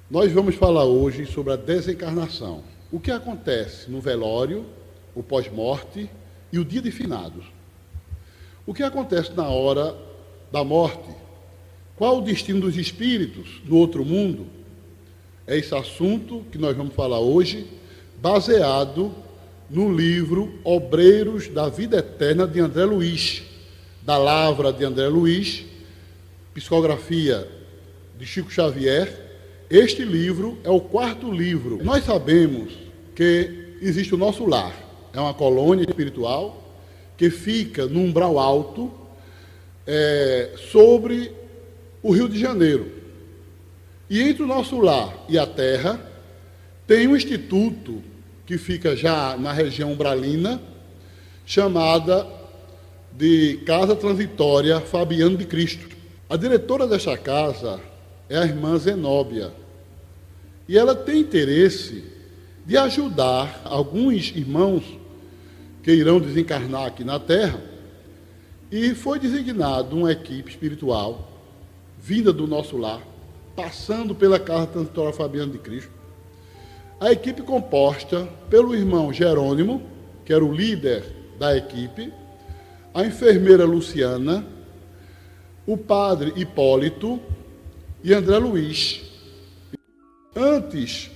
Nós vamos falar hoje sobre a desencarnação. O que acontece no velório, o pós-morte e o dia de finados. O que acontece na hora da morte? Qual o destino dos espíritos no outro mundo? É esse assunto que nós vamos falar hoje, baseado no livro Obreiros da Vida Eterna de André Luiz, da Lavra de André Luiz, psicografia de Chico Xavier. Este livro é o 4º livro. Nós sabemos que existe o nosso lar. É uma colônia espiritual que fica no umbral alto, sobre o Rio de Janeiro. E entre o nosso lar e a terra, tem um instituto que fica já na região umbralina, chamada de Casa Transitória Fabiano de Cristo. A diretora desta casa é a irmã Zenóbia. E ela tem interesse de ajudar alguns irmãos que irão desencarnar aqui na Terra. E foi designado uma equipe espiritual, vinda do nosso lar, passando pela Casa Transitória Fabiano de Cristo. A equipe composta pelo irmão Jerônimo, que era o líder da equipe, a enfermeira Luciana, o padre Hipólito e André Luiz. Antes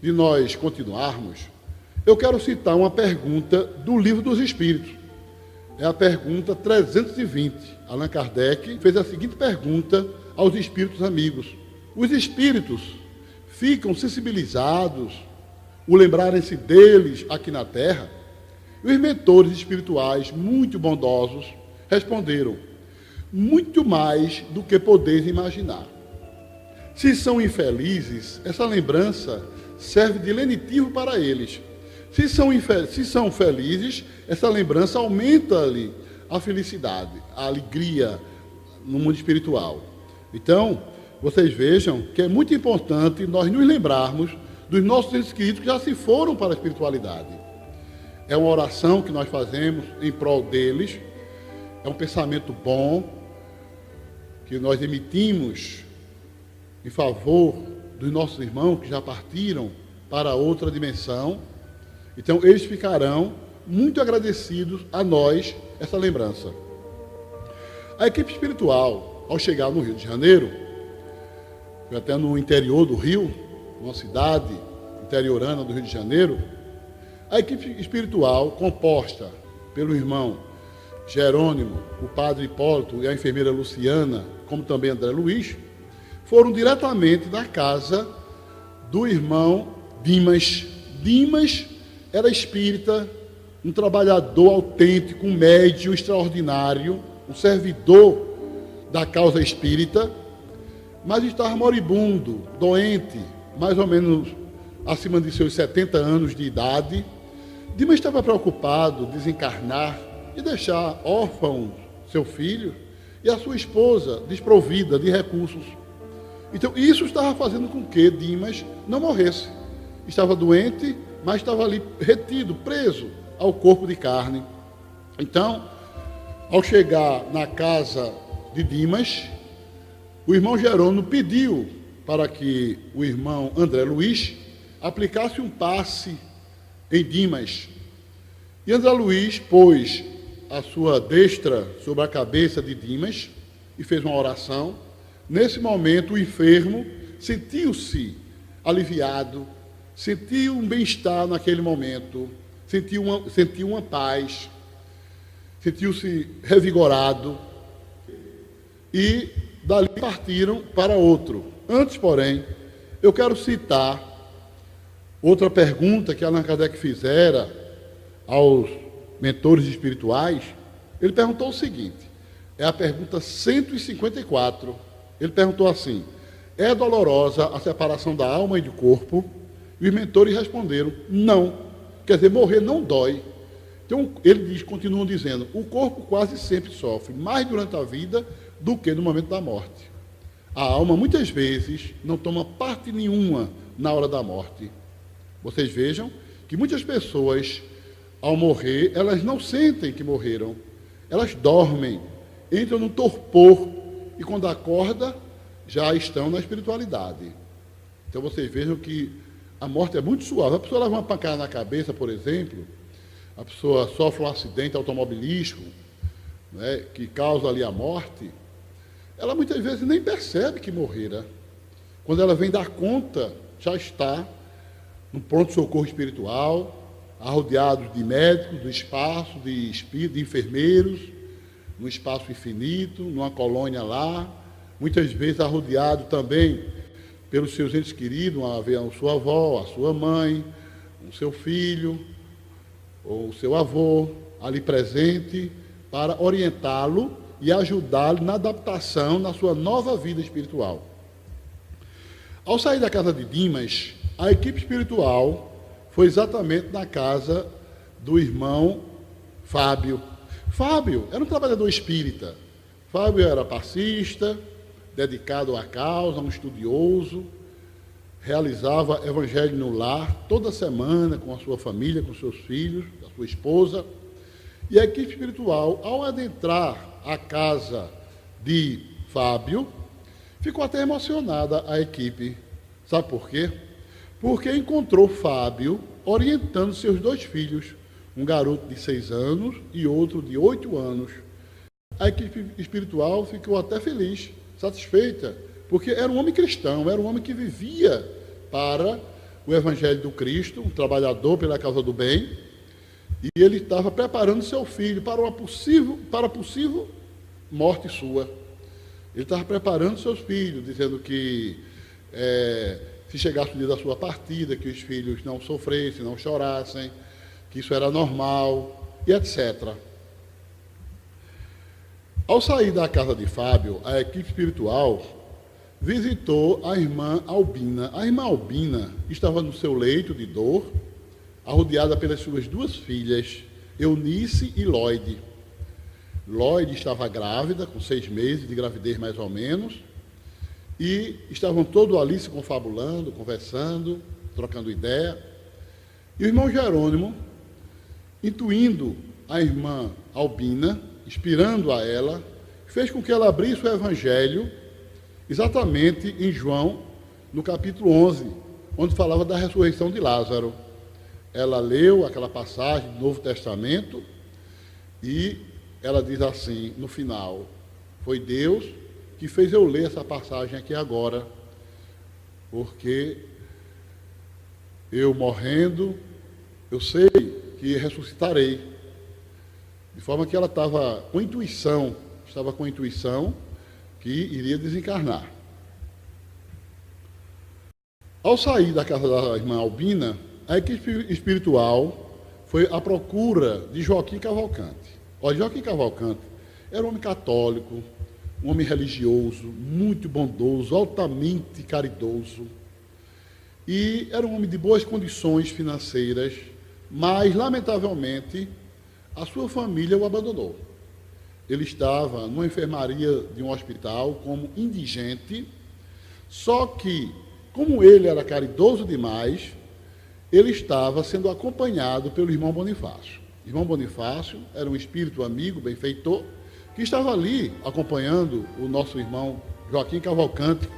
de nós continuarmos, eu quero citar uma pergunta do Livro dos Espíritos. É a pergunta 320. Allan Kardec fez a seguinte pergunta aos espíritos amigos: os espíritos ficam sensibilizados, o lembrarem-se deles aqui na Terra? E os mentores espirituais, muito bondosos, responderam: muito mais do que podeis imaginar. Se são infelizes, essa lembrança serve de lenitivo para eles. Se são felizes, essa lembrança aumenta-lhe a felicidade, a alegria no mundo espiritual. Então, vocês vejam que é muito importante nós nos lembrarmos dos nossos entes queridos que já se foram para a espiritualidade. É uma oração que nós fazemos em prol deles, é um pensamento bom que nós emitimos em favor dos nossos irmãos que já partiram para outra dimensão. Então, eles ficarão muito agradecidos a nós essa lembrança. A equipe espiritual, ao chegar no Rio de Janeiro, foi até no interior do Rio, uma cidade interiorana do Rio de Janeiro, a equipe espiritual, composta pelo irmão Jerônimo, o padre Hipólito e a enfermeira Luciana, como também André Luiz, foram diretamente na casa do irmão Dimas. Dimas era espírita, um trabalhador autêntico, um médium extraordinário, um servidor da causa espírita, mas estava moribundo, doente, mais ou menos acima de seus 70 anos de idade. Dimas estava preocupado em desencarnar e deixar órfão seu filho e a sua esposa desprovida de recursos. Então, isso estava fazendo com que Dimas não morresse. Estava doente, mas estava ali retido, preso ao corpo de carne. Então, ao chegar na casa de Dimas, o irmão Jerônimo pediu para que o irmão André Luiz aplicasse um passe em Dimas. E André Luiz pôs a sua destra sobre a cabeça de Dimas e fez uma oração. Nesse momento, o enfermo sentiu-se aliviado, sentiu um bem-estar naquele momento, sentiu uma paz, sentiu-se revigorado e dali partiram para outro. Antes, porém, eu quero citar outra pergunta que Allan Kardec fizera aos mentores espirituais. Ele perguntou o seguinte, é a pergunta 154. Ele perguntou assim: é dolorosa a separação da alma e do corpo? E os mentores responderam: não. Quer dizer, morrer não dói. Então, continuam dizendo, o corpo quase sempre sofre, mais durante a vida do que no momento da morte. A alma, muitas vezes, não toma parte nenhuma na hora da morte. Vocês vejam que muitas pessoas, ao morrer, elas não sentem que morreram. Elas dormem, entram no torpor, e quando acorda, já estão na espiritualidade. Então vocês vejam que a morte é muito suave. A pessoa leva uma pancada na cabeça, por exemplo, a pessoa sofre um acidente automobilístico, né, que causa ali a morte, ela muitas vezes nem percebe que morrera. Quando ela vem dar conta, já está no pronto-socorro espiritual, arrodeado de médicos, do espaço, de espíritos, de enfermeiros, num espaço infinito, numa colônia lá, muitas vezes arrodeado também pelos seus entes queridos, a sua avó, a sua mãe, o seu filho, ou o seu avô, ali presente, para orientá-lo e ajudá-lo na adaptação na sua nova vida espiritual. Ao sair da casa de Dimas, a equipe espiritual foi exatamente na casa do irmão Fábio. Fábio era um trabalhador espírita. Fábio era passista, dedicado à causa, um estudioso, realizava evangelho no lar toda semana com a sua família, com seus filhos, a sua esposa. E a equipe espiritual, ao adentrar a casa de Fábio, ficou até emocionada a equipe. Sabe por quê? Porque encontrou Fábio orientando seus dois filhos, um garoto de 6 anos e outro de 8 anos. A equipe espiritual ficou até feliz, satisfeita, porque era um homem cristão, era um homem que vivia para o Evangelho do Cristo, um trabalhador pela causa do bem, e ele estava preparando seu filho para a possível morte sua. Ele estava preparando seus filhos, dizendo que se chegasse o dia da sua partida, que os filhos não sofressem, não chorassem, que isso era normal, e etc. Ao sair da casa de Fábio, a equipe espiritual visitou a irmã Albina. A irmã Albina estava no seu leito de dor, arrodeada pelas suas 2 filhas, Eunice e Lloyd. Lloyd estava grávida, com 6 meses de gravidez mais ou menos, e estavam todos ali se confabulando, conversando, trocando ideia. E o irmão Jerônimo, intuindo a irmã Albina, inspirando a ela, fez com que ela abrisse o Evangelho exatamente em João, no capítulo 11, onde falava da ressurreição de Lázaro. Ela leu aquela passagem do Novo Testamento e ela diz assim, no final, foi Deus que fez eu ler essa passagem aqui agora, porque eu morrendo, eu sei que ressuscitarei. De forma que ela estava com intuição que iria desencarnar. Ao sair da casa da irmã Albina, a equipe espiritual foi à procura de Joaquim Cavalcante. Olha, Joaquim Cavalcante era um homem católico, um homem religioso, muito bondoso, altamente caridoso, e era um homem de boas condições financeiras, mas, lamentavelmente, a sua família o abandonou. Ele estava numa enfermaria de um hospital como indigente, só que, como ele era caridoso demais, ele estava sendo acompanhado pelo irmão Bonifácio. O irmão Bonifácio era um espírito amigo, benfeitor, que estava ali acompanhando o nosso irmão Joaquim Cavalcante.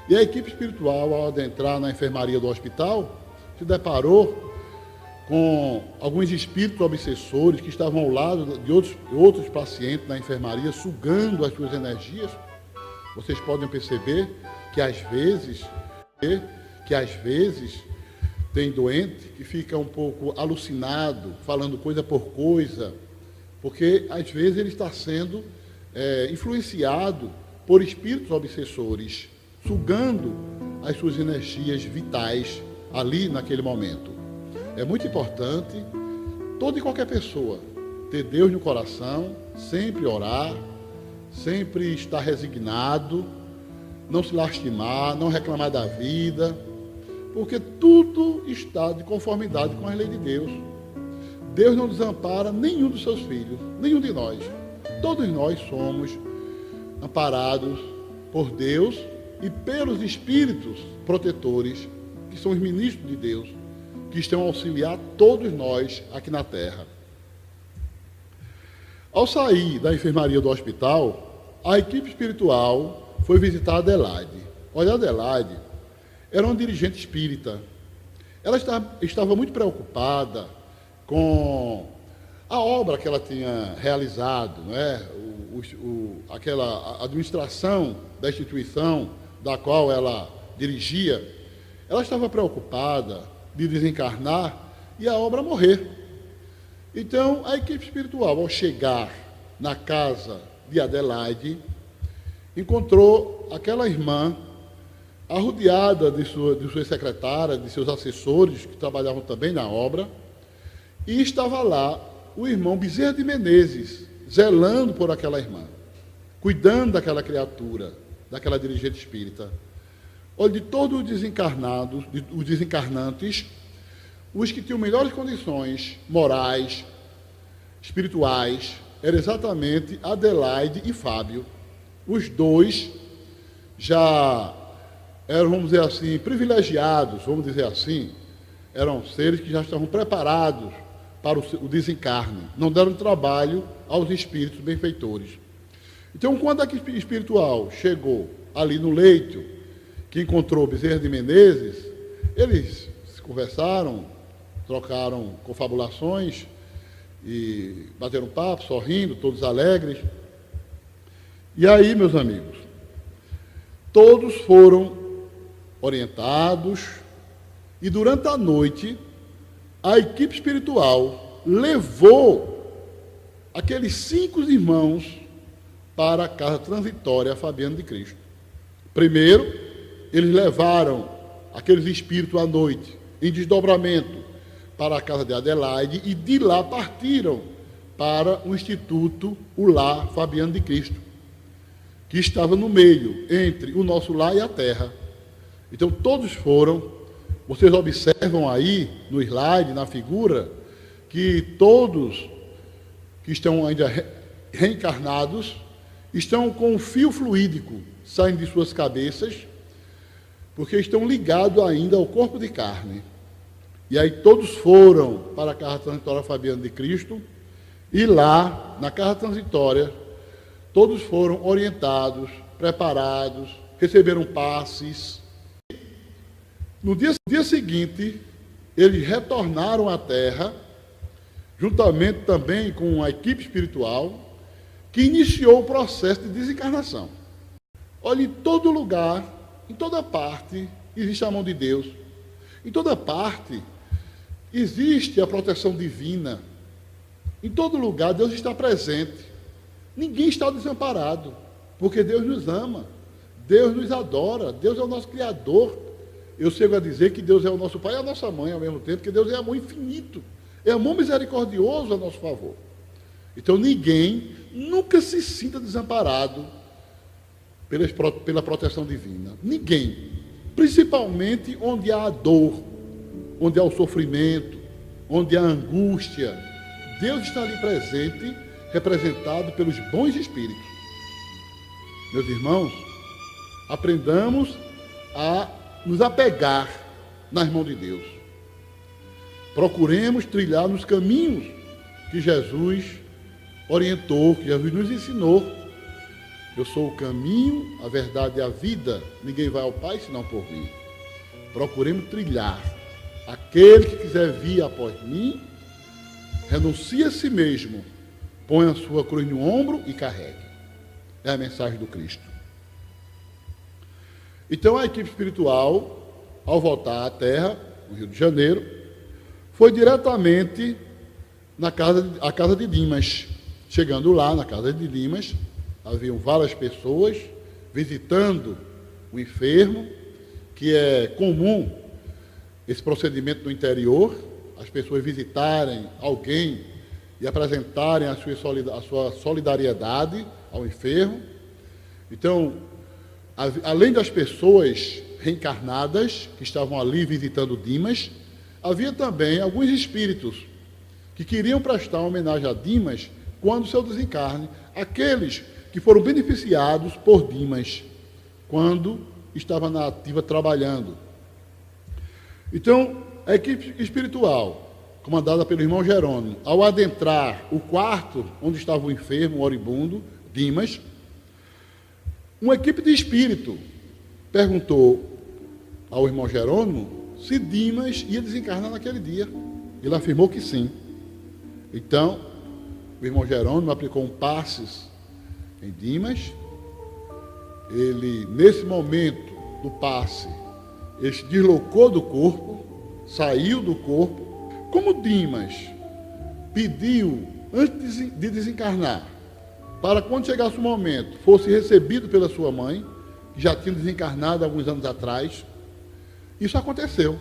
E a equipe espiritual, ao adentrar na enfermaria do hospital, se deparou com alguns espíritos obsessores que estavam ao lado de outros pacientes na enfermaria, sugando as suas energias. Vocês podem perceber que às vezes tem doente que fica um pouco alucinado, falando coisa por coisa, porque às vezes ele está sendo influenciado por espíritos obsessores, sugando as suas energias vitais ali naquele momento. É muito importante toda e qualquer pessoa ter Deus no coração, sempre orar, sempre estar resignado, não se lastimar, não reclamar da vida, porque tudo está de conformidade com a lei de Deus. Deus não desampara nenhum dos seus filhos, nenhum de nós. Todos nós somos amparados por Deus e pelos espíritos protetores, que são os ministros de Deus, que estão a auxiliar todos nós aqui na terra. Ao sair da enfermaria do hospital, a equipe espiritual foi visitar Adelaide. Olha, Adelaide era uma dirigente espírita. Ela estava muito preocupada com a obra que ela tinha realizado, não é? Aquela administração da instituição da qual ela dirigia. Ela estava preocupada de desencarnar e a obra morrer. Então, a equipe espiritual, ao chegar na casa de Adelaide, encontrou aquela irmã arrodeada de suas secretárias, de seus assessores, que trabalhavam também na obra, e estava lá o irmão Bezerra de Menezes, zelando por aquela irmã, cuidando daquela criatura, daquela dirigente espírita. Olha, de todos os desencarnados, os desencarnantes, os que tinham melhores condições morais, espirituais, era exatamente Adelaide e Fábio. Os dois já eram, vamos dizer assim, privilegiados, vamos dizer assim, eram seres que já estavam preparados para o desencarne, não deram trabalho aos espíritos benfeitores. Então, quando a equipe espiritual chegou ali no leito, que encontrou Bezerra de Menezes, eles se conversaram, trocaram confabulações e bateram papo, sorrindo, todos alegres. E aí, meus amigos, todos foram orientados e durante a noite a equipe espiritual levou aqueles 5 irmãos para a casa transitória Fabiano de Cristo. Primeiro, eles levaram aqueles espíritos à noite, em desdobramento, para a casa de Adelaide, e de lá partiram para o Instituto, o Lar Fabiano de Cristo, que estava no meio, entre o nosso lar e a terra. Então, todos foram, vocês observam aí, no slide, na figura, que todos que estão ainda reencarnados, estão com um fio fluídico saindo de suas cabeças, porque estão ligados ainda ao corpo de carne. E aí todos foram para a casa transitória Fabiano de Cristo, e lá, na casa transitória, todos foram orientados, preparados, receberam passes. No dia seguinte, eles retornaram à Terra, juntamente também com a equipe espiritual, que iniciou o processo de desencarnação. Olha, em todo lugar, em toda parte, existe a mão de Deus. Em toda parte, existe a proteção divina. Em todo lugar, Deus está presente. Ninguém está desamparado, porque Deus nos ama, Deus nos adora, Deus é o nosso Criador. Eu chego a dizer que Deus é o nosso Pai e a nossa Mãe ao mesmo tempo, porque Deus é amor infinito, é amor misericordioso a nosso favor. Então ninguém nunca se sinta desamparado pela proteção divina. Ninguém. Principalmente onde há a dor, onde há o sofrimento, onde há a angústia. Deus está ali presente, representado pelos bons espíritos. Meus irmãos, aprendamos a nos apegar nas mãos de Deus. Procuremos trilhar nos caminhos que Jesus orientou, que Jesus nos ensinou. Eu sou o caminho, a verdade e a vida. Ninguém vai ao Pai senão por mim. Procuremos trilhar. Aquele que quiser vir após mim, renuncie a si mesmo, põe a sua cruz no ombro e carregue. É a mensagem do Cristo. Então a equipe espiritual, ao voltar à Terra, no Rio de Janeiro, foi diretamente à casa de Dimas. Chegando lá, na casa de Dimas, haviam várias pessoas visitando o enfermo, que é comum esse procedimento no interior, as pessoas visitarem alguém e apresentarem a sua solidariedade ao enfermo. Então, além das pessoas reencarnadas que estavam ali visitando Dimas, havia também alguns espíritos que queriam prestar uma homenagem a Dimas quando seu desencarne, aqueles que foram beneficiados por Dimas quando estava na ativa trabalhando. Então, a equipe espiritual, comandada pelo irmão Jerônimo, ao adentrar o quarto onde estava o enfermo, o oribundo, Dimas, uma equipe de espírito perguntou: ao irmão Jerônimo se Dimas ia desencarnar naquele dia. Ele afirmou que sim. Então, o irmão Jerônimo aplicou um passes em Dimas. Ele, nesse momento do passe, ele se deslocou do corpo, saiu do corpo. Como Dimas pediu, antes de desencarnar, para quando chegasse o momento, fosse recebido pela sua mãe, que já tinha desencarnado alguns anos atrás, isso aconteceu.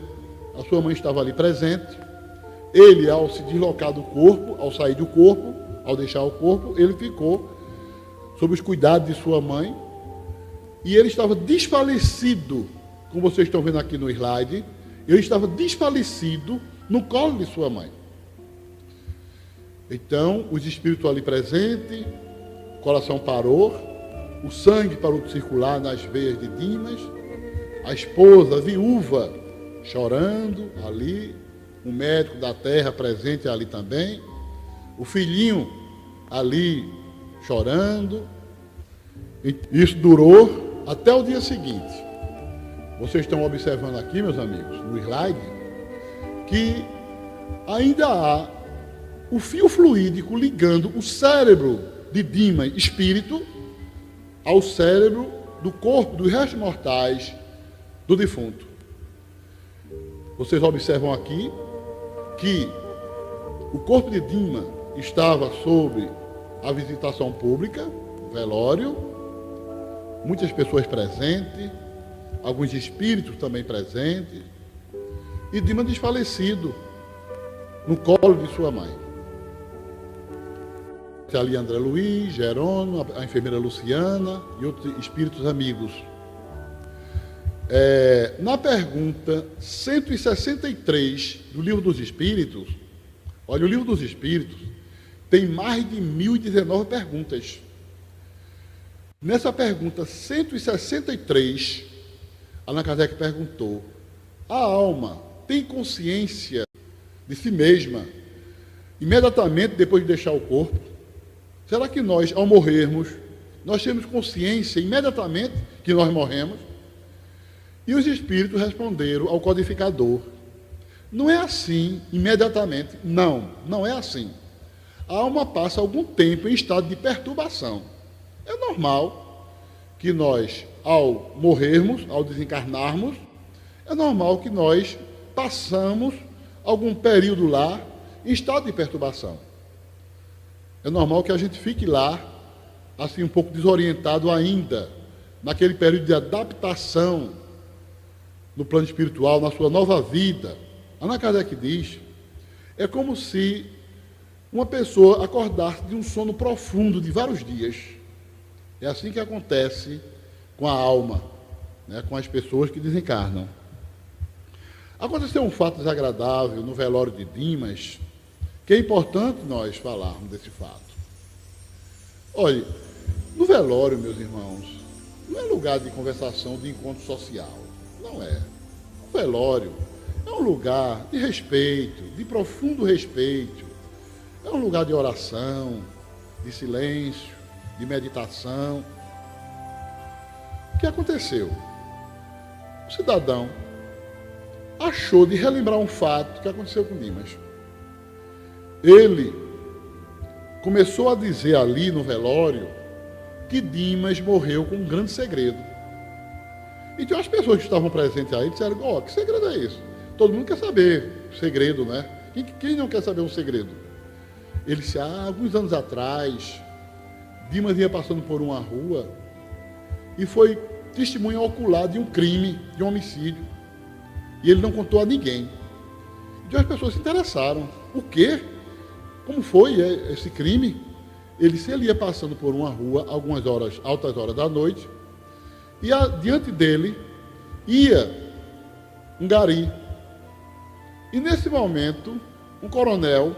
A sua mãe estava ali presente. Ele, ao se deslocar do corpo, ao sair do corpo, ao deixar o corpo, ele ficou sob os cuidados de sua mãe. E ele estava desfalecido, como vocês estão vendo aqui no slide, ele estava desfalecido no colo de sua mãe. Então, os espíritos ali presentes, o coração parou, o sangue parou de circular nas veias de Dimas, a esposa, a viúva, chorando ali, o médico da terra presente ali também, o filhinho ali chorando. Isso durou até o dia seguinte. Vocês estão observando aqui, meus amigos, no slide, que ainda há o fio fluídico ligando o cérebro de Dimas, espírito, ao cérebro do corpo, dos restos mortais do defunto. Vocês observam aqui que o corpo de Dimas estava sob a visitação pública, velório, muitas pessoas presentes, alguns espíritos também presentes, e Dimas desfalecido no colo de sua mãe. Ali André Luiz, Jerônimo, a enfermeira Luciana e outros espíritos amigos. Na pergunta 163 do Livro dos Espíritos, olha, o Livro dos Espíritos tem mais de 1019 perguntas. Nessa pergunta 163, Allan Kardec perguntou: a alma tem consciência de si mesma imediatamente depois de deixar o corpo? Será que nós, ao morrermos, nós temos consciência imediatamente que nós morremos? E os espíritos responderam ao codificador: não é assim imediatamente. Não, não é assim. A alma passa algum tempo em estado de perturbação. É normal que nós, ao morrermos, ao desencarnarmos, é normal que nós passamos algum período lá em estado de perturbação. É normal que a gente fique lá, assim, um pouco desorientado ainda, naquele período de adaptação no plano espiritual, na sua nova vida. Allan Kardec diz, é como se uma pessoa acordasse de um sono profundo de vários dias. É assim que acontece com a alma, né, com as pessoas que desencarnam. Aconteceu um fato desagradável no velório de Dimas, que é importante nós falarmos desse fato. Olha, no velório, meus irmãos, não é lugar de conversação, de encontro social. Não é. O velório é um lugar de respeito, de profundo respeito. É um lugar de oração, de silêncio, de meditação. O que aconteceu? O cidadão achou de relembrar um fato que aconteceu com Dimas. Ele começou a dizer ali no velório que Dimas morreu com um grande segredo. Então as pessoas que estavam presentes aí disseram: ó, que segredo é esse? Todo mundo quer saber o segredo, né? Quem não quer saber um segredo? Ele disse: alguns anos atrás, Dimas ia passando por uma rua e foi testemunha ocular de um crime, de um homicídio. E ele não contou a ninguém. Então as pessoas se interessaram. O quê? Como foi esse crime? Ele ia passando por uma rua, algumas horas, altas horas da noite, e diante dele ia um gari. E nesse momento, um coronel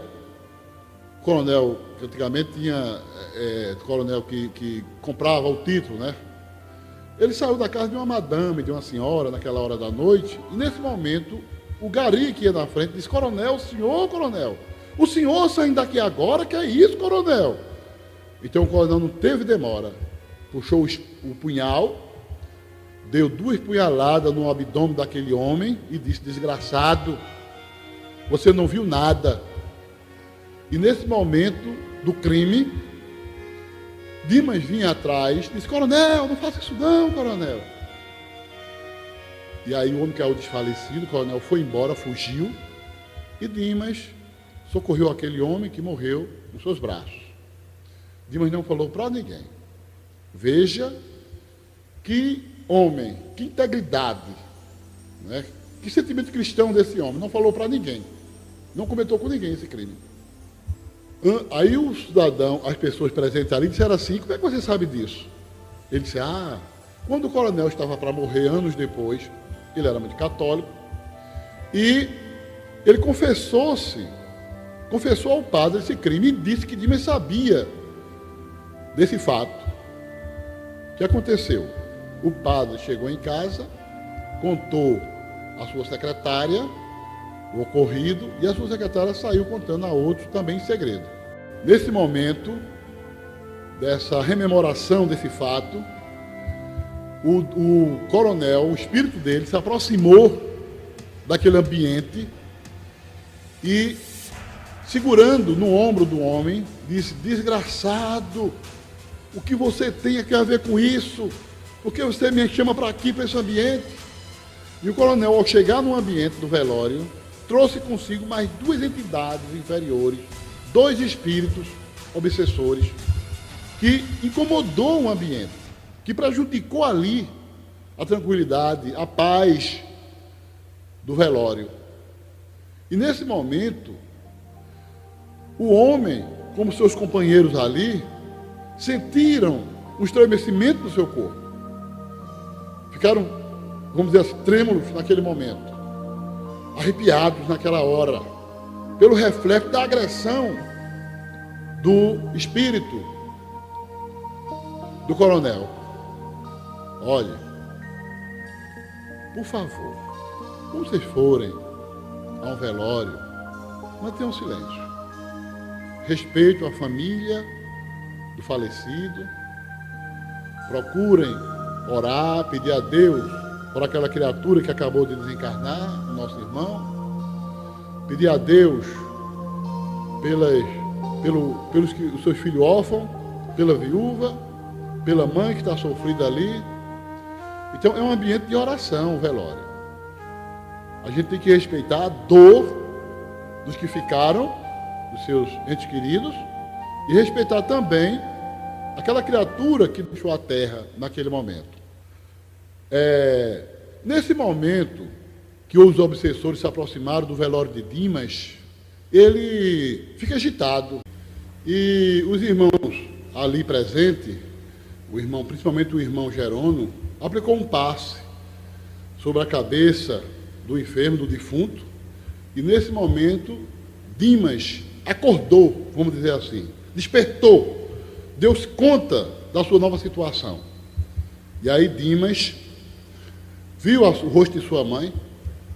que antigamente tinha, coronel que comprava o título, né? Ele saiu da casa de uma madame, de uma senhora, naquela hora da noite, e nesse momento, o gari que ia na frente disse: coronel, o senhor saindo daqui agora, que é isso, coronel? Então o coronel não teve demora, puxou o punhal, deu 2 punhaladas no abdômen daquele homem e disse: desgraçado, você não viu nada. E nesse momento do crime, Dimas vinha atrás, disse: coronel, não faça isso não, coronel. E aí o homem caiu desfalecido, o coronel foi embora, fugiu, e Dimas socorreu aquele homem que morreu nos seus braços. Dimas não falou para ninguém. Veja que homem, que integridade, né? Que sentimento cristão desse homem. Não falou para ninguém, não comentou com ninguém esse crime. Aí o cidadão, as pessoas presentes ali disseram assim: como é que você sabe disso? Ele disse: quando o coronel estava para morrer anos depois, ele era muito católico, e ele confessou ao padre esse crime e disse que Dimas sabia desse fato. O que aconteceu? O padre chegou em casa, contou à sua secretária o ocorrido, e a sua secretária saiu contando a outros também em segredo. Nesse momento, dessa rememoração desse fato, o coronel, o espírito dele, se aproximou daquele ambiente e, segurando no ombro do homem, disse: desgraçado, o que você tem a ver com isso? Por que você me chama para aqui, para esse ambiente? E o coronel, ao chegar no ambiente do velório, trouxe consigo mais 2 entidades inferiores, 2 espíritos obsessores, que incomodou o ambiente, que prejudicou ali a tranquilidade, a paz do velório. E nesse momento, o homem, como seus companheiros ali, sentiram um estremecimento do seu corpo. Ficaram, vamos dizer assim, trêmulos naquele momento, arrepiados naquela hora, pelo reflexo da agressão do espírito do coronel. Olhe, por favor, quando vocês forem a um velório, mantenham silêncio. Respeitem a família do falecido. Procurem orar, pedir a Deus por aquela criatura que acabou de desencarnar, o nosso irmão. Pedir a Deus pelos os seus filhos órfãos, pela viúva, pela mãe que está sofrida ali. Então é um ambiente de oração, o velório. A gente tem que respeitar a dor dos que ficaram, dos seus entes queridos, e respeitar também aquela criatura que deixou a terra naquele momento. Nesse momento que os obsessores se aproximaram do velório de Dimas, ele fica agitado. E os irmãos ali presentes, principalmente o irmão Jerônimo, aplicou um passe sobre a cabeça do enfermo, do defunto, e nesse momento Dimas acordou, vamos dizer assim, despertou, deu-se conta da sua nova situação. E aí Dimas viu o rosto de sua mãe,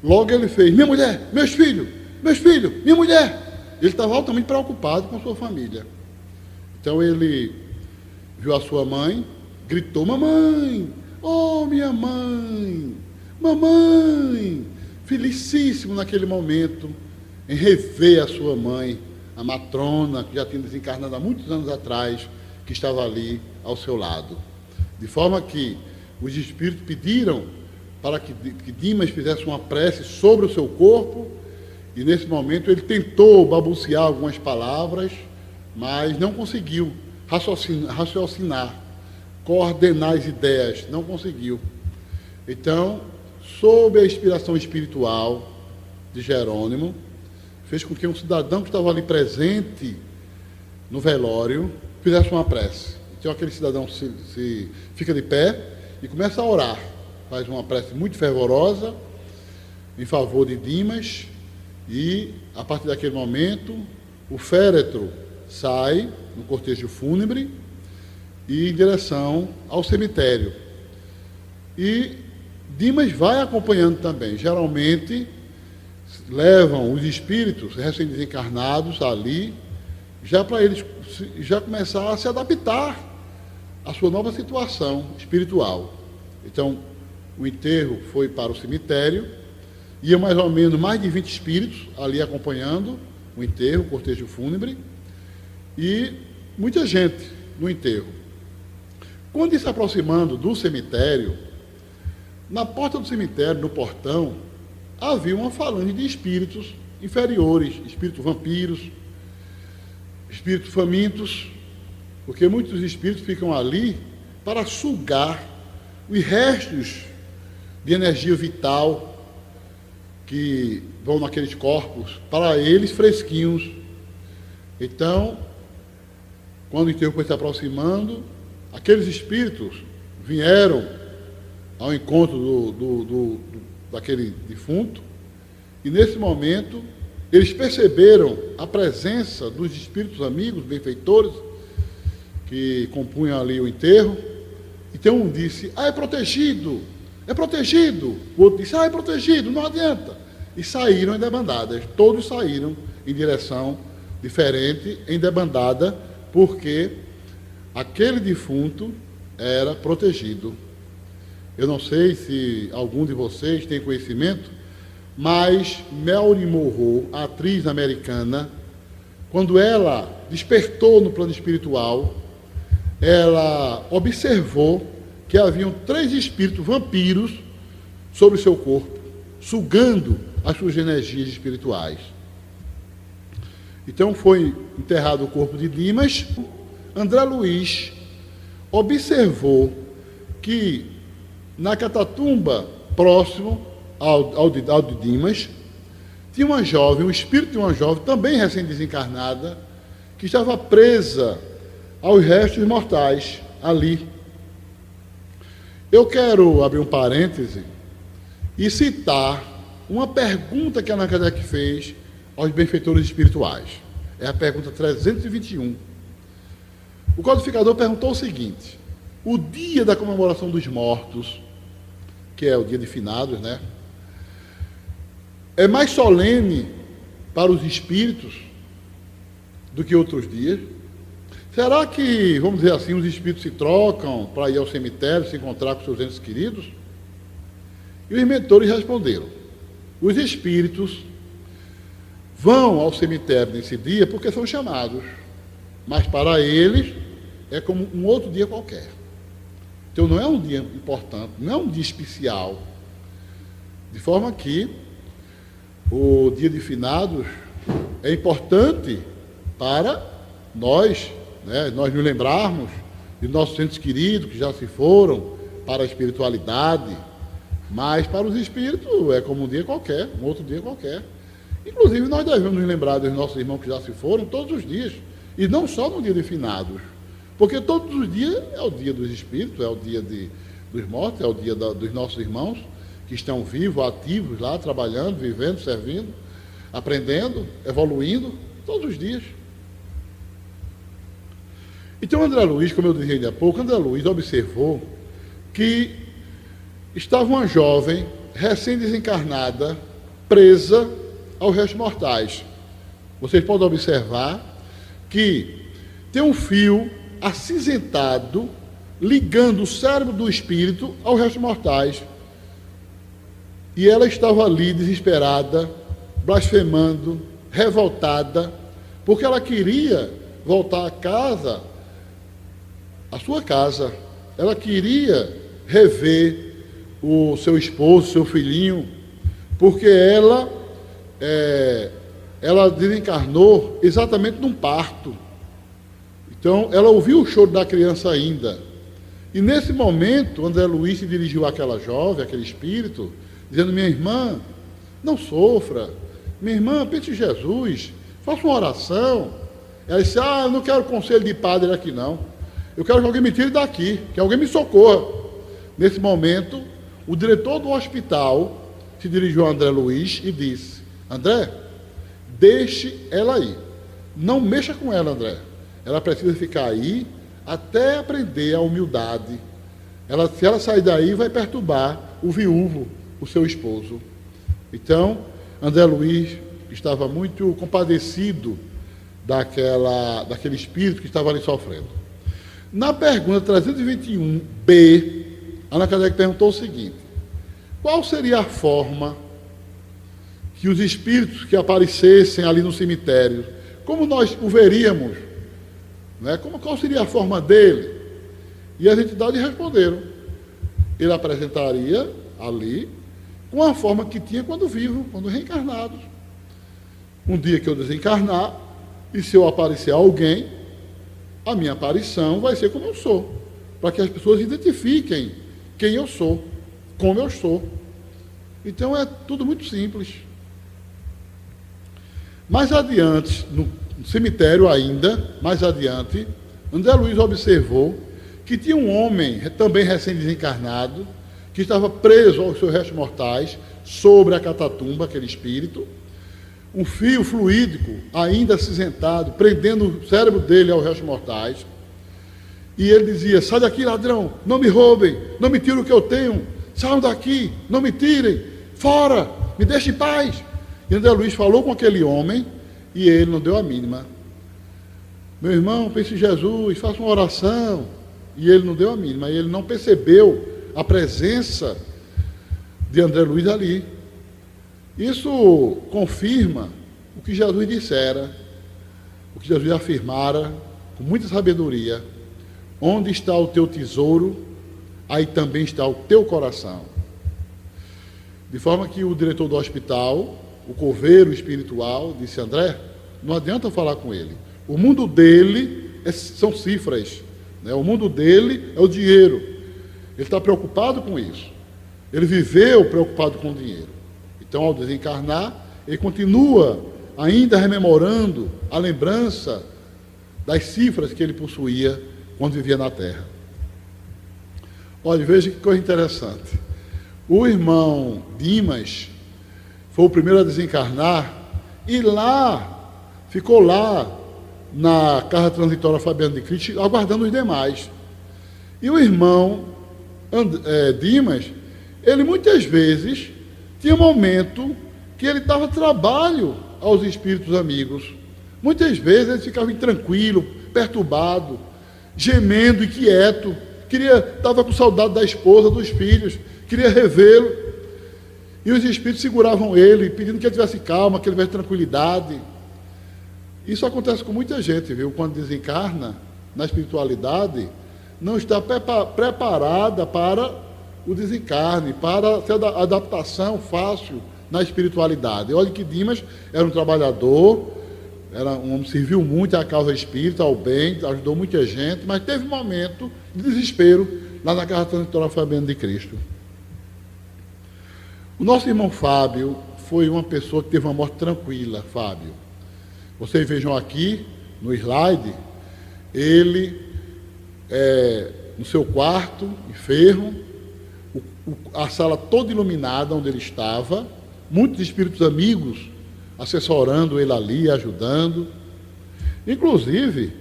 logo ele fez: minha mulher, meus filhos, minha mulher. Ele estava altamente preocupado com a sua família. Então ele viu a sua mãe, gritou: mamãe, oh minha mãe, mamãe, felicíssimo naquele momento em rever a sua mãe, a matrona, que já tinha desencarnado há muitos anos atrás, que estava ali ao seu lado. De forma que os espíritos pediram para que Dimas fizesse uma prece sobre o seu corpo, e nesse momento ele tentou balbuciar algumas palavras, mas não conseguiu raciocinar, coordenar as ideias, não conseguiu. Então, sob a inspiração espiritual de Jerônimo, fez com que um cidadão que estava ali presente no velório fizesse uma prece. Então aquele cidadão se fica de pé e começa a orar, faz uma prece muito fervorosa em favor de Dimas, e a partir daquele momento o féretro sai no cortejo fúnebre e em direção ao cemitério, e Dimas vai acompanhando também. Geralmente levam os espíritos recém-desencarnados ali, já para eles já começar a se adaptar à sua nova situação espiritual. Então, o enterro foi para o cemitério, ia mais ou menos mais de 20 espíritos ali acompanhando o enterro, o cortejo fúnebre, e muita gente no enterro. Quando ia se aproximando do cemitério, na porta do cemitério, no portão, havia uma falange de espíritos inferiores, espíritos vampiros, espíritos famintos, porque muitos espíritos ficam ali para sugar os restos de energia vital que vão naqueles corpos, para eles fresquinhos. Então, quando o enterro foi se aproximando, aqueles espíritos vieram ao encontro daquele defunto, e nesse momento eles perceberam a presença dos espíritos amigos, benfeitores, que compunham ali o enterro. Então um disse: é protegido, é protegido. O outro disse: é protegido, não adianta. E saíram em debandadas, todos saíram em direção diferente, em debandada, porque aquele defunto era protegido. Eu não sei se algum de vocês tem conhecimento, mas Marilyn Monroe, a atriz americana, quando ela despertou no plano espiritual, ela observou que haviam 3 espíritos vampiros sobre o seu corpo, sugando as suas energias espirituais. Então foi enterrado o corpo de Dimas. André Luiz observou que na catatumba próximo ao de Dimas, tinha uma jovem, o espírito de uma jovem, também recém-desencarnada, que estava presa aos restos mortais ali. Eu quero abrir um parêntese e citar uma pergunta que Allan Kardec fez aos benfeitores espirituais. É a pergunta 321. O codificador perguntou o seguinte: o dia da comemoração dos mortos, que é o dia de finados, né? É mais solene para os espíritos do que outros dias? Será que, vamos dizer assim, os espíritos se trocam para ir ao cemitério, se encontrar com seus entes queridos? E os mentores responderam: os espíritos vão ao cemitério nesse dia porque são chamados, mas para eles é como um outro dia qualquer. Então não é um dia importante, não é um dia especial. De forma que o dia de finados é importante para nós, né, nós nos lembrarmos de nossos entes queridos que já se foram para a espiritualidade, mas para os espíritos é como um dia qualquer, um outro dia qualquer. Inclusive nós devemos nos lembrar dos nossos irmãos que já se foram todos os dias, e não só no dia de finados, porque todos os dias é o dia dos espíritos, é o dia dos mortos, é o dia dos nossos irmãos que estão vivos, ativos lá, trabalhando, vivendo, servindo, aprendendo, evoluindo, todos os dias. Então André Luiz, como eu disse ainda há pouco, André Luiz observou que estava uma jovem recém-desencarnada, presa aos restos mortais. Vocês podem observar que tem um fio acinzentado ligando o cérebro do espírito aos restos mortais. E ela estava ali desesperada, blasfemando, revoltada, porque ela queria voltar à casa, à sua casa. Ela queria rever o seu esposo, seu filhinho, porque ela desencarnou exatamente num parto. Então, ela ouviu o choro da criança ainda. E nesse momento, André Luiz se dirigiu àquela jovem, àquele espírito, dizendo: minha irmã, não sofra. Minha irmã, pense em Jesus, faça uma oração. Ela disse: eu não quero conselho de padre aqui não. Eu quero que alguém me tire daqui, que alguém me socorra. Nesse momento, o diretor do hospital se dirigiu a André Luiz e disse: André, deixe ela aí. Não mexa com ela, André. Ela precisa ficar aí até aprender a humildade. Se ela sair daí, vai perturbar o viúvo, o seu esposo. Então, André Luiz estava muito compadecido daquele espírito que estava ali sofrendo. Na pergunta 321b, Allan Kardec perguntou o seguinte: qual seria a forma que os espíritos que aparecessem ali no cemitério, como nós o veríamos, né? Qual seria a forma dele? E as entidades responderam. Ele apresentaria ali com a forma que tinha quando vivo, quando reencarnado. Um dia que eu desencarnar, e se eu aparecer a alguém, a minha aparição vai ser como eu sou, para que as pessoas identifiquem quem eu sou, como eu sou. Então é tudo muito simples. Mais adiante, no cemitério ainda, mais adiante, André Luiz observou que tinha um homem, também recém-desencarnado, que estava preso aos seus restos mortais, sobre a catatumba, aquele espírito, um fio fluídico ainda acinzentado, prendendo o cérebro dele aos restos mortais. E ele dizia: sai daqui, ladrão, não me roubem, não me tirem o que eu tenho, saiam daqui, não me tirem, fora, me deixem em paz. E André Luiz falou com aquele homem e ele não deu a mínima. Meu irmão, pense em Jesus, faça uma oração. E ele não deu a mínima, ele não percebeu a presença de André Luiz ali. Isso confirma o que Jesus dissera, o que Jesus afirmara com muita sabedoria: onde está o teu tesouro, aí também está o teu coração. De forma que o diretor do hospital, o coveiro espiritual, disse: André, não adianta falar com ele. O mundo dele são cifras, né? O mundo dele é o dinheiro. Ele está preocupado com isso. Ele viveu preocupado com o dinheiro. Então, ao desencarnar, ele continua ainda rememorando a lembrança das cifras que ele possuía quando vivia na Terra. Olha, veja que coisa interessante. O irmão Dimas foi o primeiro a desencarnar e ficou lá na Casa Transitória Fabiano de Cristo, aguardando os demais. E o irmão Dimas, ele muitas vezes tinha um momento que ele dava trabalho aos espíritos amigos. Muitas vezes ele ficava intranquilo, perturbado, gemendo, inquieto, estava com saudade da esposa, dos filhos, queria revê-lo. E os espíritos seguravam ele, pedindo que ele tivesse calma, que ele tivesse tranquilidade. Isso acontece com muita gente, viu? Quando desencarna na espiritualidade, não está preparada para o desencarne, para a adaptação fácil na espiritualidade. Olha que Dimas era um trabalhador, era um homem que serviu muito à causa espírita, ao bem, ajudou muita gente, mas teve um momento de desespero lá na Casa Transitória Fabiano de Cristo. O nosso irmão Fábio foi uma pessoa que teve uma morte tranquila, Fábio. Vocês vejam aqui no slide, ele no seu quarto, enfermo, a sala toda iluminada onde ele estava, muitos espíritos amigos assessorando ele ali, ajudando. Inclusive,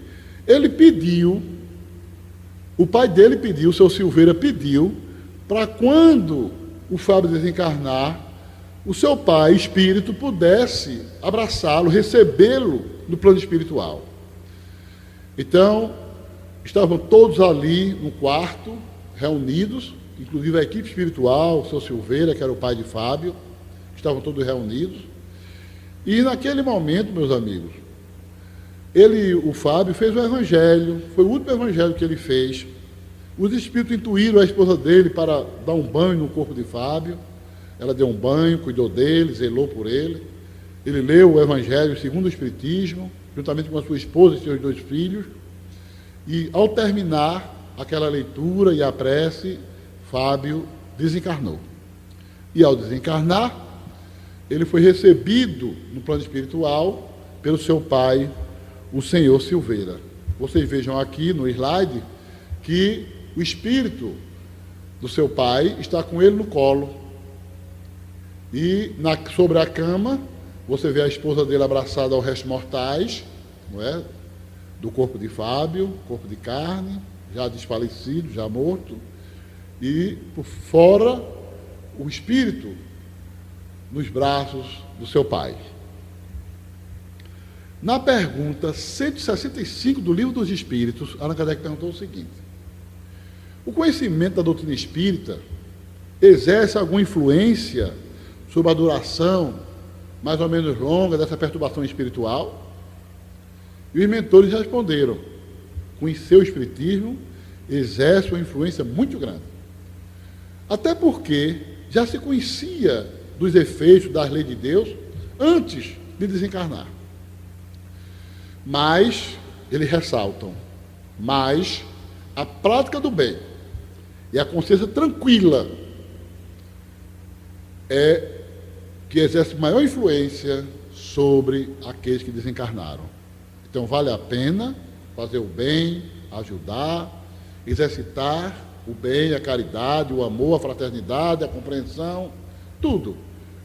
ele pediu, o pai dele pediu, o seu Silveira pediu, para quando o Fábio desencarnar, o seu pai, espírito, pudesse abraçá-lo, recebê-lo no plano espiritual. Então, estavam todos ali no quarto, reunidos, inclusive a equipe espiritual, o seu Silveira, que era o pai de Fábio, estavam todos reunidos. E naquele momento, meus amigos, o Fábio fez o evangelho, foi o último evangelho que ele fez. Os espíritos intuíram a esposa dele para dar um banho no corpo de Fábio. Ela deu um banho, cuidou dele, zelou por ele. Ele leu o evangelho segundo o Espiritismo, juntamente com a sua esposa e seus 2 filhos. E ao terminar aquela leitura e a prece, Fábio desencarnou. E ao desencarnar, ele foi recebido no plano espiritual pelo seu pai, o senhor Silveira. Vocês vejam aqui no slide que o espírito do seu pai está com ele no colo. E sobre a cama, você vê a esposa dele abraçada aos restos mortais, não é? Do corpo de Fábio, corpo de carne, já desfalecido, já morto. E por fora, o espírito nos braços do seu pai. Na pergunta 165 do Livro dos Espíritos, Allan Kardec perguntou o seguinte: o conhecimento da doutrina espírita exerce alguma influência sobre a duração mais ou menos longa dessa perturbação espiritual? E os mentores responderam: conhecer o espiritismo exerce uma influência muito grande. Até porque já se conhecia dos efeitos das leis de Deus antes de desencarnar. Mas, eles ressaltam, mas a prática do bem e a consciência tranquila é que exerce maior influência sobre aqueles que desencarnaram. Então vale a pena fazer o bem, ajudar, exercitar o bem, a caridade, o amor, a fraternidade, a compreensão, tudo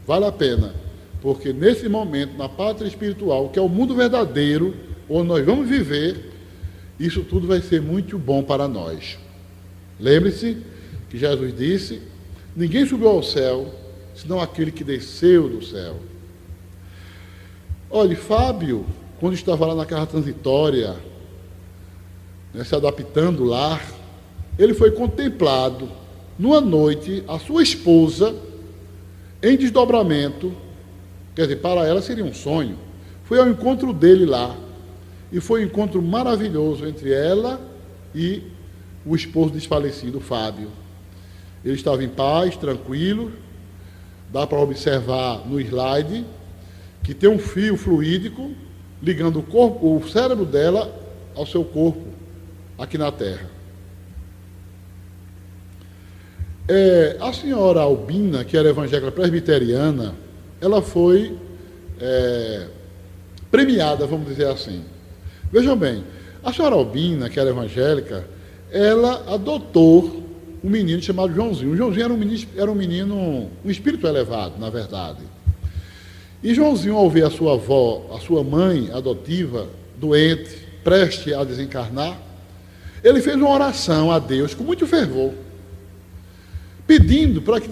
vale a pena, porque nesse momento, na pátria espiritual, que é o mundo verdadeiro, onde nós vamos viver, isso tudo vai ser muito bom para nós. Lembre-se que Jesus disse: ninguém subiu ao céu, senão aquele que desceu do céu. Olha, Fábio, quando estava lá na casa transitória, se adaptando lá, ele foi contemplado, numa noite, a sua esposa, em desdobramento, quer dizer, para ela seria um sonho, foi ao encontro dele lá, e foi um encontro maravilhoso entre ela e o esposo desfalecido, Fábio. Ele estava em paz, tranquilo. Dá para observar no slide que tem um fio fluídico ligando o cérebro dela ao seu corpo, aqui na Terra. A senhora Albina, que era evangélica presbiteriana, ela foi premiada, vamos dizer assim. Vejam bem, a senhora Albina, que era evangélica, ela adotou um menino chamado Joãozinho. O Joãozinho era um menino, um espírito elevado, na verdade. E Joãozinho, ao ver a sua avó, a sua mãe adotiva, doente, prestes a desencarnar, ele fez uma oração a Deus com muito fervor, pedindo para que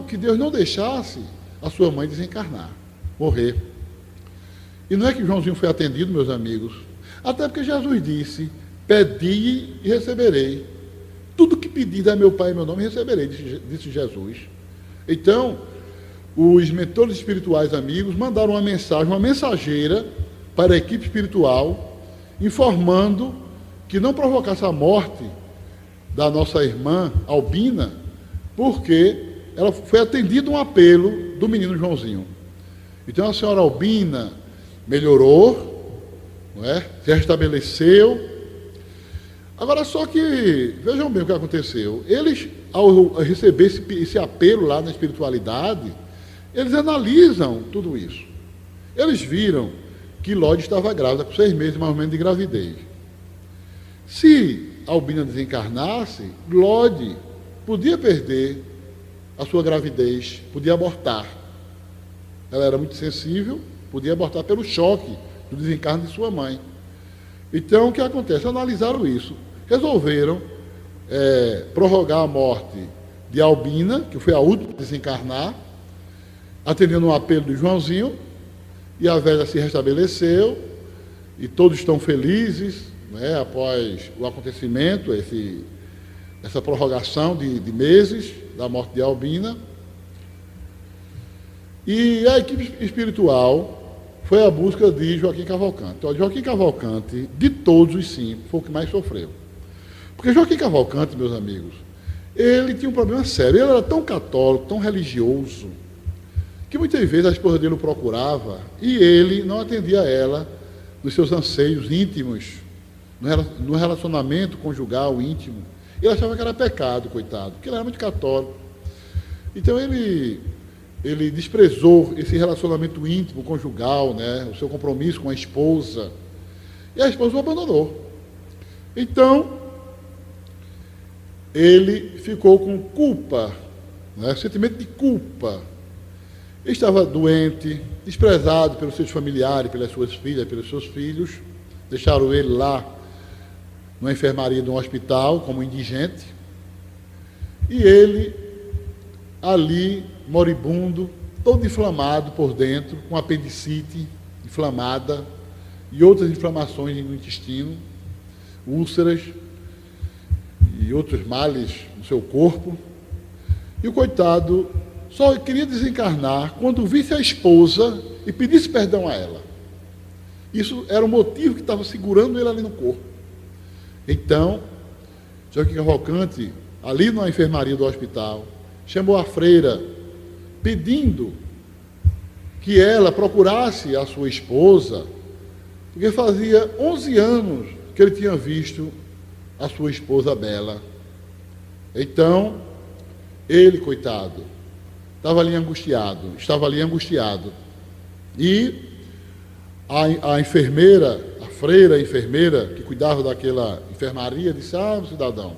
que Deus não deixasse a sua mãe desencarnar, morrer. E não é que Joãozinho foi atendido, meus amigos, até porque Jesus disse: pedi e receberei. Tudo que pedir a meu Pai em meu nome, receberei, disse Jesus. Então, os mentores espirituais amigos mandaram uma mensagem, uma mensageira para a equipe espiritual, informando que não provocasse a morte da nossa irmã Albina, porque ela foi atendido um apelo do menino Joãozinho. Então a senhora Albina melhorou, não é? Se restabeleceu. Agora, só que, vejam bem o que aconteceu. Eles, ao receber esse apelo lá na espiritualidade, eles analisam tudo isso. Eles viram que Lóide estava grávida, com 6 meses mais ou menos de gravidez. Se Albina desencarnasse, Lóide podia perder a sua gravidez, podia abortar. Ela era muito sensível, podia abortar pelo choque do desencarne de sua mãe. Então, o que acontece? Analisaram isso. Resolveram prorrogar a morte de Albina, que foi a última a desencarnar, atendendo um apelo de Joãozinho, e a velha se restabeleceu, e todos estão felizes, né, após o acontecimento, essa prorrogação de meses da morte de Albina. E a equipe espiritual foi à busca de Joaquim Cavalcante. Então, Joaquim Cavalcante, de todos os 5, foi o que mais sofreu. Porque Joaquim Cavalcante, meus amigos, ele tinha um problema sério. Ele era tão católico, tão religioso, que muitas vezes a esposa dele o procurava e ele não atendia a ela nos seus anseios íntimos, no relacionamento conjugal íntimo. Ele achava que era pecado, coitado, porque ele era muito católico. Então ele desprezou esse relacionamento íntimo, conjugal, né, o seu compromisso com a esposa, e a esposa o abandonou. Então, ele ficou com culpa, né, sentimento de culpa. Ele estava doente, desprezado pelos seus familiares, pelas suas filhas, pelos seus filhos. Deixaram ele lá, numa enfermaria de um hospital, como indigente. E ele, ali, moribundo, todo inflamado por dentro, com apendicite inflamada e outras inflamações no intestino, úlceras e outros males no seu corpo. E o coitado só queria desencarnar quando visse a esposa e pedisse perdão a ela. Isso era o motivo que estava segurando ele ali no corpo. Então, Joaquim Cavalcante, ali na enfermaria do hospital, chamou a freira, pedindo que ela procurasse a sua esposa, porque fazia 11 anos que ele tinha visto a sua esposa Bela. Então, ele, coitado, estava ali angustiado. E a enfermeira, a freira enfermeira, que cuidava daquela enfermaria, disse: ah, cidadão,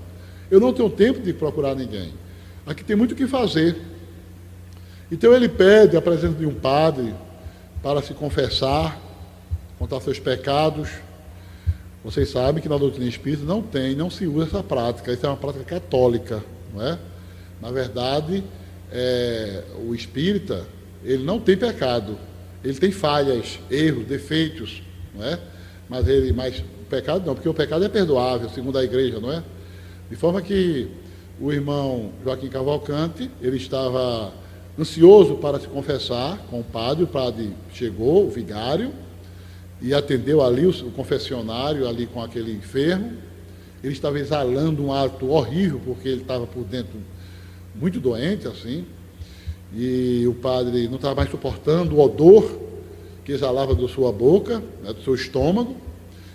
eu não tenho tempo de procurar ninguém. Aqui tem muito o que fazer. Então ele pede a presença de um padre para se confessar, contar seus pecados. Vocês sabem que na doutrina espírita não se usa essa prática. Isso é uma prática católica, não é? Na verdade, o espírita, ele não tem pecado. Ele tem falhas, erros, defeitos, não é? Mas o pecado não, porque o pecado é perdoável, segundo a igreja, não é? De forma que o irmão Joaquim Cavalcante, ele estava ansioso para se confessar com o padre chegou, o vigário, e atendeu ali o confessionário, ali com aquele enfermo. Ele estava exalando um hálito horrível, porque ele estava por dentro muito doente, assim, e o padre não estava mais suportando o odor que exalava da sua boca, né, do seu estômago,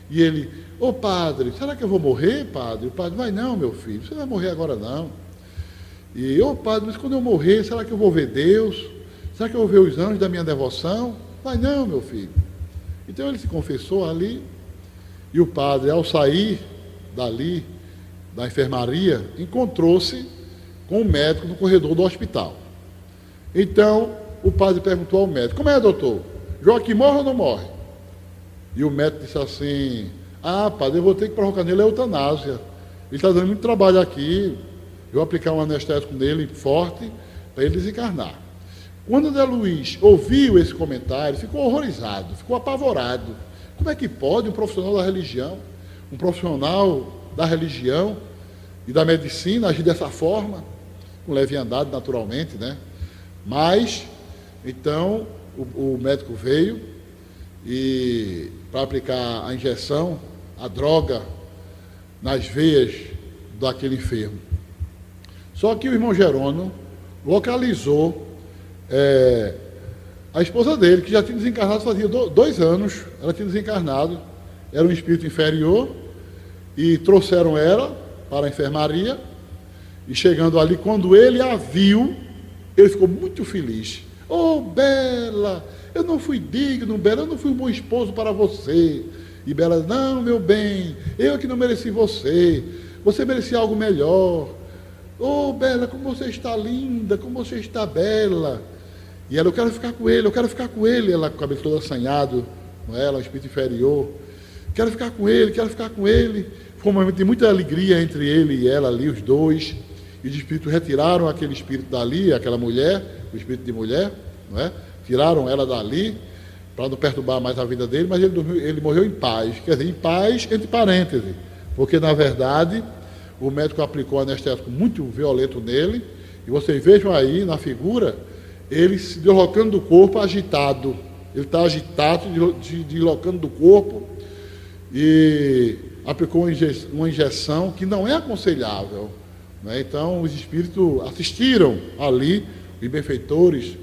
e ele: ô padre, será que eu vou morrer, padre? O padre: vai não, meu filho, você não vai morrer agora não. E: ô padre, mas quando eu morrer, será que eu vou ver Deus? Será que eu vou ver os anjos da minha devoção? Vai não, meu filho. Então ele se confessou ali, e o padre, ao sair dali, da enfermaria, encontrou-se com o médico no corredor do hospital. Então, o padre perguntou ao médico: como é, doutor? Joaquim morre ou não morre? E o médico disse assim: ah, padre, eu vou ter que provocar nele a eutanásia. Ele está dando muito trabalho aqui, eu vou aplicar um anestésico nele forte, para ele desencarnar. Quando André Luiz ouviu esse comentário, ficou horrorizado, ficou apavorado. Como é que pode um profissional da religião e da medicina agir dessa forma? Com leviandade, naturalmente, né? Mas, então, o médico veio e para aplicar a injeção, a droga, nas veias daquele enfermo. Só que o irmão Jerônimo localizou a esposa dele, que já tinha desencarnado fazia 2 anos. Ela tinha desencarnado, era um espírito inferior, e trouxeram ela para a enfermaria, e chegando ali, quando ele a viu, ele ficou muito feliz. Oh, Bela, eu não fui digno, Bela, eu não fui um bom esposo para você. E Bela: não, meu bem, eu que não mereci você merecia algo melhor. Oh, Bela, como você está linda, como você está bela. E ela: eu quero ficar com ele, ela com o cabelo todo assanhado, não é? Ela, um espírito inferior: quero ficar com ele. Foi um momento de muita alegria entre ele e ela ali, os dois. E os espíritos retiraram aquele espírito dali, aquela mulher, o espírito de mulher, não é? Tiraram ela dali, para não perturbar mais a vida dele, mas ele morreu em paz. Quer dizer, em paz, entre parênteses, porque, na verdade, o médico aplicou um anestésico muito violento nele, e vocês vejam aí, na figura, ele se deslocando do corpo, agitado. Ele está agitado, deslocando do corpo, e aplicou uma injeção que não é aconselhável. Então, os espíritos assistiram ali, os benfeitores,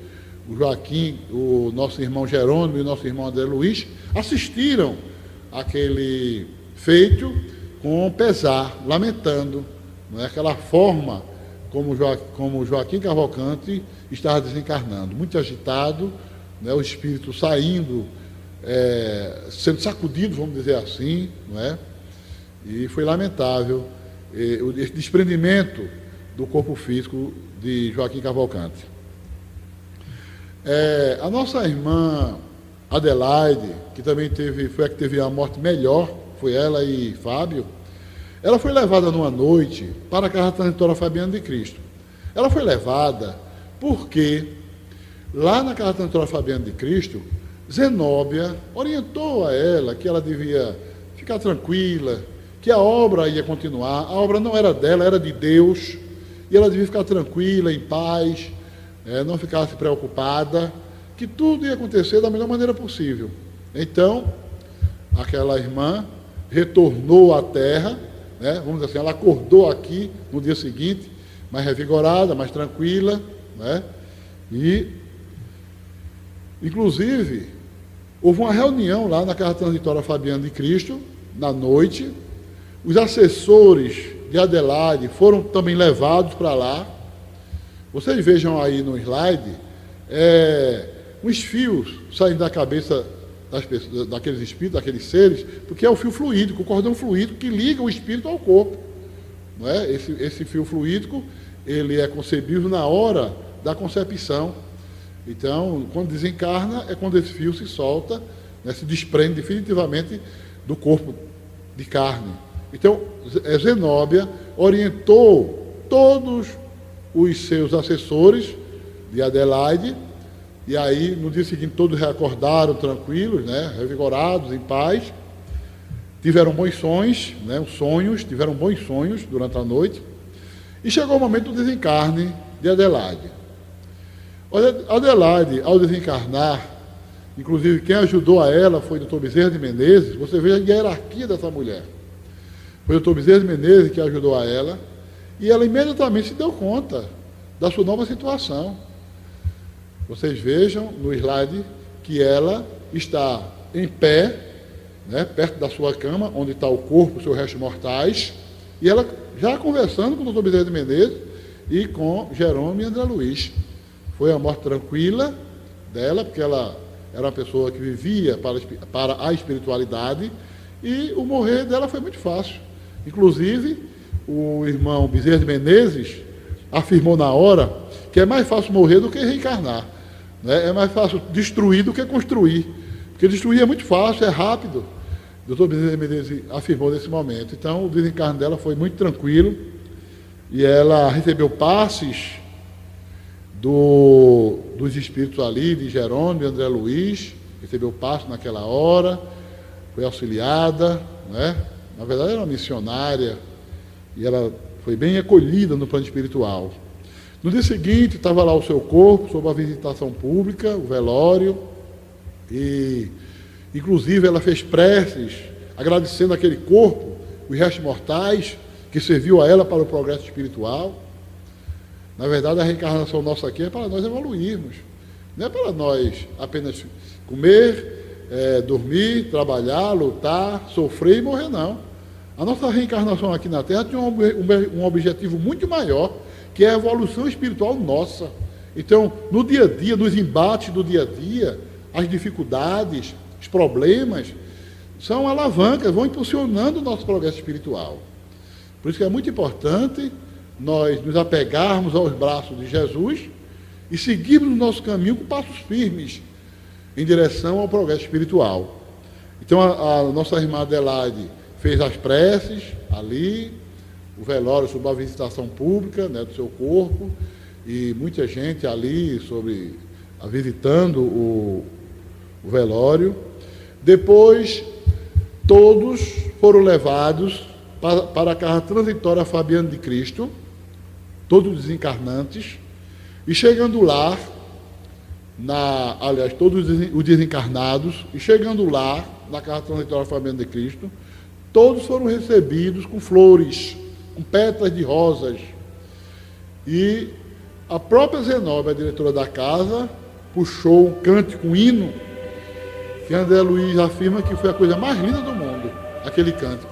o Joaquim, o nosso irmão Jerônimo e o nosso irmão André Luiz, assistiram aquele feito com pesar, lamentando, aquela forma como Joaquim Cavalcante estava desencarnando, muito agitado, o espírito saindo, sendo sacudido, vamos dizer assim, e foi lamentável o desprendimento do corpo físico de Joaquim Cavalcante. A nossa irmã Adelaide, que também foi a que teve a morte melhor, foi ela e Fábio, ela foi levada numa noite para a Casa Transitória Fabiana de Cristo. Ela foi levada porque lá na Casa Transitória Fabiana de Cristo, Zenóbia orientou a ela que ela devia ficar tranquila, que a obra ia continuar. A obra não era dela, era de Deus, e ela devia ficar tranquila, em paz, não ficasse preocupada, que tudo ia acontecer da melhor maneira possível. Então, aquela irmã retornou à terra, vamos dizer assim, ela acordou aqui no dia seguinte, mais revigorada, mais tranquila, e, inclusive, houve uma reunião lá na Casa Transitória Fabiana de Cristo, na noite. Os assessores de Adelaide foram também levados para lá. Vocês vejam aí no slide, os fios saindo da cabeça das pessoas, daqueles espíritos, daqueles seres, porque é o fio fluídico, o cordão fluídico que liga o espírito ao corpo. Esse fio fluídico, ele é concebível na hora da concepção. Então, quando desencarna, é quando esse fio se solta, se desprende definitivamente do corpo de carne. Então, Zenóbia orientou todos os seus assessores de Adelaide, e aí, no dia seguinte, todos reacordaram tranquilos, revigorados, em paz, tiveram bons sonhos, tiveram bons sonhos durante a noite, e chegou o momento do desencarne de Adelaide. Adelaide, ao desencarnar, inclusive quem ajudou a ela foi o Dr. Bezerra de Menezes. Você veja a hierarquia dessa mulher. Foi o Dr. Bezerra de Menezes que ajudou a ela, e ela imediatamente se deu conta da sua nova situação. Vocês vejam no slide que ela está em pé, perto da sua cama, onde está o corpo, os seus restos mortais, e ela já conversando com o Dr. Bezerra de Menezes e com Jerônimo e André Luiz. Foi a morte tranquila dela, porque ela era uma pessoa que vivia para a espiritualidade, e o morrer dela foi muito fácil. Inclusive, o irmão Bezerra de Menezes afirmou na hora que é mais fácil morrer do que reencarnar. É mais fácil destruir do que construir, porque destruir é muito fácil, é rápido. O Dr. Bezerra de Menezes afirmou nesse momento. Então, o desencarne dela foi muito tranquilo, e ela recebeu passes dos espíritos ali, de Jerônimo e André Luiz, recebeu passe naquela hora, foi auxiliada, na verdade era uma missionária, e ela foi bem acolhida no plano espiritual. No dia seguinte, estava lá o seu corpo, sob a visitação pública, o velório, e inclusive ela fez preces, agradecendo aquele corpo, os restos mortais, que serviu a ela para o progresso espiritual. Na verdade, a reencarnação nossa aqui é para nós evoluirmos. Não é para nós apenas comer, dormir, trabalhar, lutar, sofrer e morrer, não. A nossa reencarnação aqui na Terra tem um objetivo muito maior, que é a evolução espiritual nossa. Então, no dia a dia, nos embates do dia a dia, as dificuldades, os problemas, são alavancas, vão impulsionando o nosso progresso espiritual. Por isso que é muito importante nós nos apegarmos aos braços de Jesus e seguirmos o nosso caminho com passos firmes em direção ao progresso espiritual. Então, a nossa irmã Adelaide fez as preces ali, o velório sob a visitação pública do seu corpo, e muita gente ali visitando o velório. Depois, todos foram levados para a Casa Transitória Fabiana de Cristo, todos desencarnantes, e chegando lá, todos os desencarnados, e chegando lá, na Casa Transitória Fabiana de Cristo, todos foram recebidos com flores, com pétalas de rosas. E a própria Zenóbia, a diretora da casa, puxou um cântico, um hino, que André Luiz afirma que foi a coisa mais linda do mundo, aquele cântico.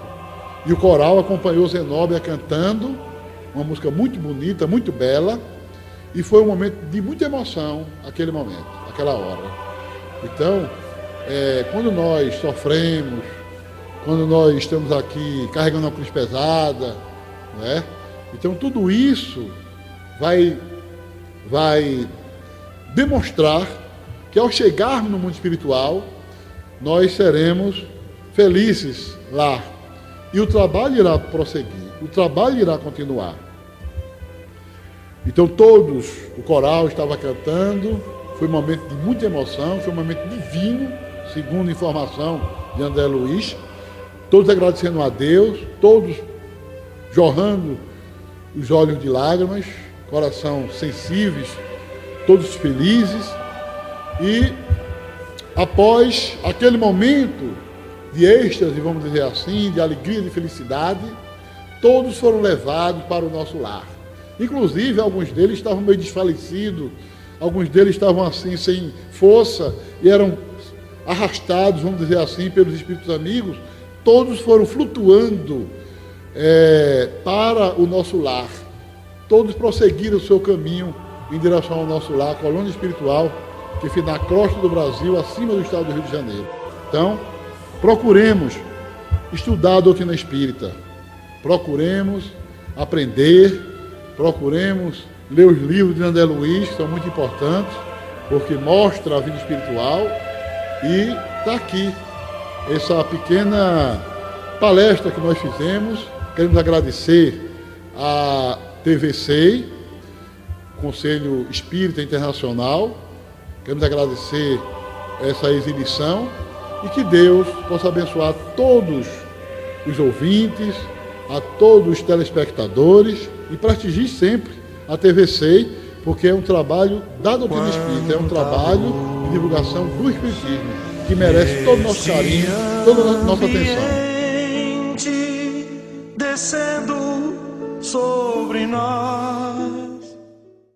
E o coral acompanhou Zenóbia cantando, uma música muito bonita, muito bela, e foi um momento de muita emoção, aquele momento, aquela hora. Então, quando nós sofremos, quando nós estamos aqui carregando uma cruz pesada, então tudo isso vai demonstrar que ao chegarmos no mundo espiritual, nós seremos felizes lá. E o trabalho irá prosseguir, o trabalho irá continuar. Então o coral estava cantando, foi um momento de muita emoção, foi um momento divino, segundo a informação de André Luiz, todos agradecendo a Deus, todos jorrando os olhos de lágrimas, coração sensíveis, todos felizes. E após aquele momento de êxtase, vamos dizer assim, de alegria, de felicidade, todos foram levados para o nosso lar. Inclusive, alguns deles estavam meio desfalecidos, alguns deles estavam assim, sem força, e eram arrastados, vamos dizer assim, pelos espíritos amigos. Todos foram flutuando para o nosso lar. Todos prosseguiram o seu caminho em direção ao nosso lar, a colônia espiritual, que fica na costa do Brasil, acima do estado do Rio de Janeiro. Então, procuremos estudar a doutrina espírita, procuremos aprender, procuremos ler os livros de André Luiz, que são muito importantes, porque mostra a vida espiritual. E está aqui essa pequena palestra que nós fizemos. Queremos agradecer a TVC, Conselho Espírita Internacional. Queremos agradecer essa exibição e que Deus possa abençoar todos os ouvintes, a todos os telespectadores, e prestigie sempre a TVC, porque é um trabalho da doutrina espírita, é um trabalho de divulgação do espiritismo, que merece todo o nosso carinho, toda a nossa atenção. Descendo sobre nós.